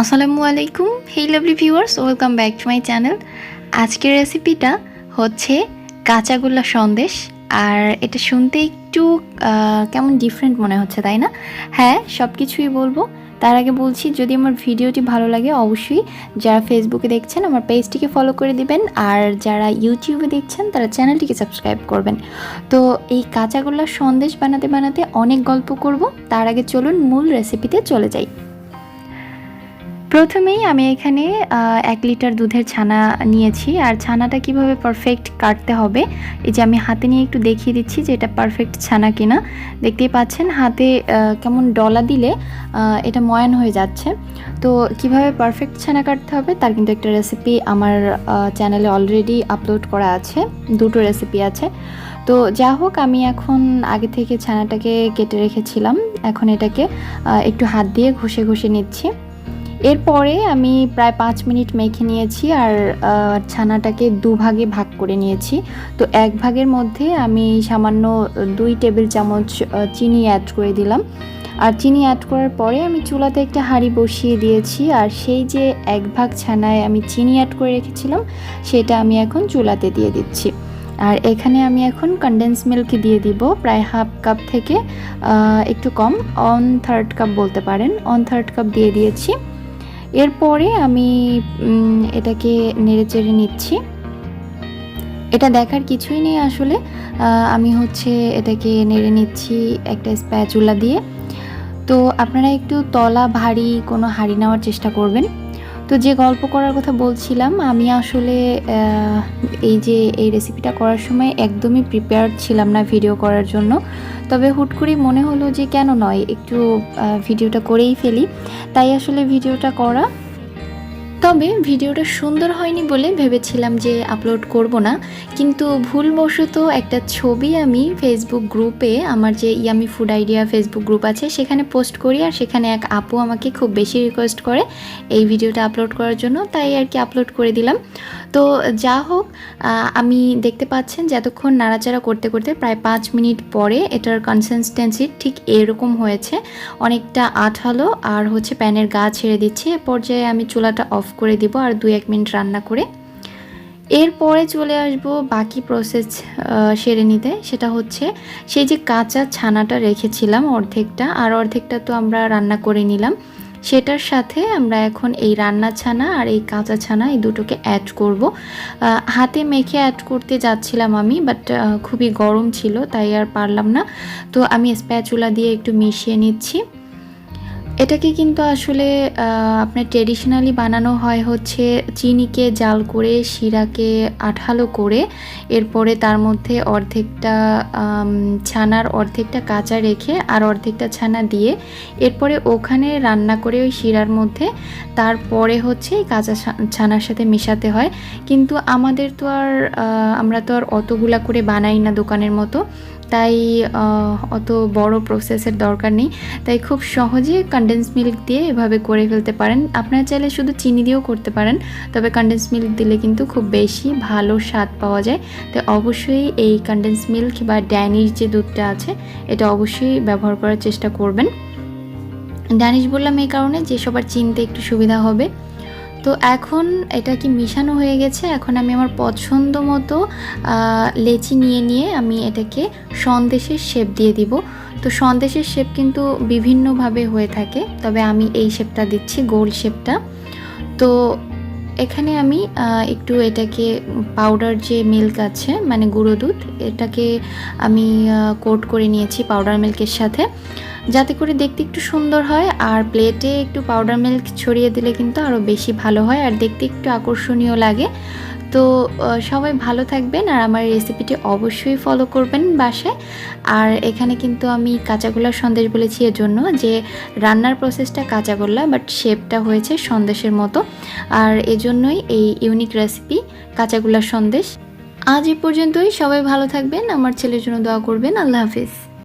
আসসালামু আলাইকুম, hey lovely viewers, welcome back to my channel. আজকের রেসিপিটা হচ্ছে কাঁচা গোল্লা সন্দেশ। আর এটা শুনতে একটু কেমন ডিফারেন্ট মনে হচ্ছে, তাই না? হ্যাঁ, সব কিছুই বলবো। তার আগে বলছি, যদি আমার ভিডিওটি ভালো লাগে অবশ্যই যারা ফেসবুকে দেখছেন আমার পেজটিকে ফলো করে দিবেন, আর যারা ইউটিউবে দেখছেন তারা চ্যানেলটিকে সাবস্ক্রাইব করবেন। তো এই কাঁচা গোল্লার সন্দেশ বানাতে বানাতে অনেক গল্প করব, তার আগে চলুন মূল রেসিপিতে চলে যাই। প্রথমেই আমি এখানে 1 লিটার দুধের ছানা নিয়েছি। আর ছানাটা কিভাবে পারফেক্ট কাটতে হবে, এই যে আমি হাতে নিয়ে একটু দেখিয়ে দিচ্ছি যে এটা পারফেক্ট ছানা কিনা। দেখতেই পাচ্ছেন হাতে কেমন ডলা দিলে এটা ময়ান হয়ে যাচ্ছে। তো কিভাবে পারফেক্ট ছানা কাটতে হবে তার কিন্তু একটা রেসিপি আমার চ্যানেলে অলরেডি আপলোড করা আছে, দুটো রেসিপি আছে। তো যা হোক, আমি এখন আগে থেকে ছানাটাকে কেটে রেখেছিলাম, এখন এটাকে একটু হাত দিয়ে ঘষে ঘষে নিচ্ছি। এরপরে আমি প্রায় 5 মিনিট মেখে নিয়েছি আর ছানাটাকে দুভাগে ভাগ করে নিয়েছি। তো এক ভাগের মধ্যে আমি সামান্য 2 টেবিল চামচ চিনি অ্যাড করে দিলাম। আর চিনি অ্যাড করার পরে আমি চুলাতে একটা হাঁড়ি বসিয়ে দিয়েছি। আর সেই যে 1 ভাগ ছানায় আমি চিনি অ্যাড করে রেখেছিলাম সেটা আমি এখন চুলাতে দিয়ে দিচ্ছি। আর এখানে আমি এখন কনডেন্স মিল্ক দিয়ে দিব, প্রায় হাফ কাপ থেকে একটু কম, 1/3 কাপ বলতে পারেন, 1/3 কাপ দিয়ে দিয়েছি। এরপরে আমি এটাকে নেড়ে চেড়ে নিচ্ছি। এটা দেখার কিছুই নেই আসলে, আমি এটাকে নেড়ে নিচ্ছি একটা স্প্যাচুলা দিয়ে। তো আপনারা একটু তলা ভারী কোনো হাঁড়ি নেওয়ার চেষ্টা করবেন। তো যে গল্প করার কথা বলছিলাম, আমি আসলে এই রেসিপিটা করার সময় একদমই প্রিপেয়ার্ড ছিলাম না ভিডিও করার জন্য। তবে হুট করেই মনে হলো যে কেন নয়, একটু ভিডিওটা করেই ফেলি, তাই আসলে ভিডিওটা করা। তবে ভিডিওটা সুন্দর হয়নি বলে ভেবেছিলাম যে আপলোড করব না, কিন্তু ভুলবশত একটা ছবি আমি ফেসবুক গ্রুপে, আমার যে yummy food idea Facebook group আছে সেখানে পোস্ট করি। আর সেখানে এক আপু আমাকে খুব বেশি রিকোয়েস্ট করে এই ভিডিওটা আপলোড করার জন্য, তাই আর কি আপলোড করে দিলাম। তো যা হোক, আমি দেখতে পাচ্ছেন যে এতক্ষণ নাড়াচাড়া করতে করতে প্রায় 5 মিনিট পরে এটার কনসিস্টেন্সি ঠিক এরকম হয়েছে, অনেকটা আঠালো আর প্যানের গা ছেড়ে দিচ্ছে। এ পর্যায়ে আমি চুলাটা অফ করে দিব আর 2-1 মিনিট রান্না করে এরপরে চলে আসব বাকি প্রসেস সেরে নিতে। সেটা হচ্ছে সেই যে কাঁচা ছানাটা রেখেছিলাম অর্ধেকটা, আর অর্ধেকটা তো আমরা রান্না করে নিলাম। সেটার সাথে আমরা এখন এই রান্না ছানা আর এই কাঁচা ছানা এই দুটোকে অ্যাড করব। হাতে মেখে অ্যাড করতে যাচ্ছিলাম আমি, বাট খুবই গরম ছিল তাই আর পারলাম না। তো আমি স্প্যাচুলা দিয়ে একটু মিশিয়ে নিচ্ছি। এটাকে কিন্তু আসলে আপনার ট্রেডিশনালি বানানো হয় চিনিকে জাল করে, শিরাকে আঠালো করে, এরপরে তার মধ্যে অর্ধেকটা ছানার অর্ধেকটা কাঁচা রেখে আর অর্ধেকটা ছানা দিয়ে এরপরে ওখানে রান্না করে ওই শিরার মধ্যে তারপরে এই কাঁচা ছানার সাথে মেশাতে হয়। কিন্তু আমরা তো আর অতগুলা করে বানাই না দোকানের মতো, তাই অত বড় প্রসেসের দরকার নেই। তাই খুব সহজে কনডেন্স মিল্ক দিয়ে এভাবে করে ফেলতে পারেন। আপনারা চাইলে শুধু চিনি দিয়েও করতে পারেন, তবে কনডেন্স মিল্ক দিলে কিন্তু খুব বেশি ভালো স্বাদ পাওয়া যায়। তাই অবশ্যই এই কনডেন্স মিল্ক বা ড্যানিশ যে দুধটা আছে এটা অবশ্যই ব্যবহার করার চেষ্টা করবেন। ড্যানিশ বললাম এই কারণে যে সবার চিনতে একটু সুবিধা হবে। তো এখন এটা কি মিশানো হয়ে গেছে, এখন আমি আমার পছন্দ মতো লেচি নিয়ে আমি এটাকে সন্দেশের শেপ দিয়ে দিব। তো সন্দেশের শেপ কিন্তু বিভিন্নভাবে হয়ে থাকে, তবে আমি এই শেপটা দিচ্ছি, গোল শেপটা। তো এখানে আমি একটু এটাকে পাউডার যে মিল্ক আছে মানে গুঁড়ো দুধ, এটাকে আমি কোট করে নিয়েছি পাউডার মিল্কের সাথে, যাতে করে দেখতে একটু সুন্দর হয়। আর প্লেটে একটু পাউডার মিল্ক ছড়িয়ে দিলে কিন্তু আরও বেশি ভালো হয় আর দেখতে একটু আকর্ষণীয় লাগে। তো সবাই ভালো থাকবেন আর আমার রেসিপিটি অবশ্যই ফলো করবেন বাসায়। আর এখানে কিন্তু আমি কাঁচা গোল্লার সন্দেশ বলেছি এজন্য যে রান্নার প্রসেসটা কাঁচা গোল্লা, বাট শেপটা হয়েছে সন্দেশের মতো, আর এজন্যই এই ইউনিক রেসিপি কাঁচা গোল্লার সন্দেশ। আজ এ পর্যন্তই, সবাই ভালো থাকবেন, আমার ছেলের জন্য দোয়া করবেন। আল্লাহ হাফিজ।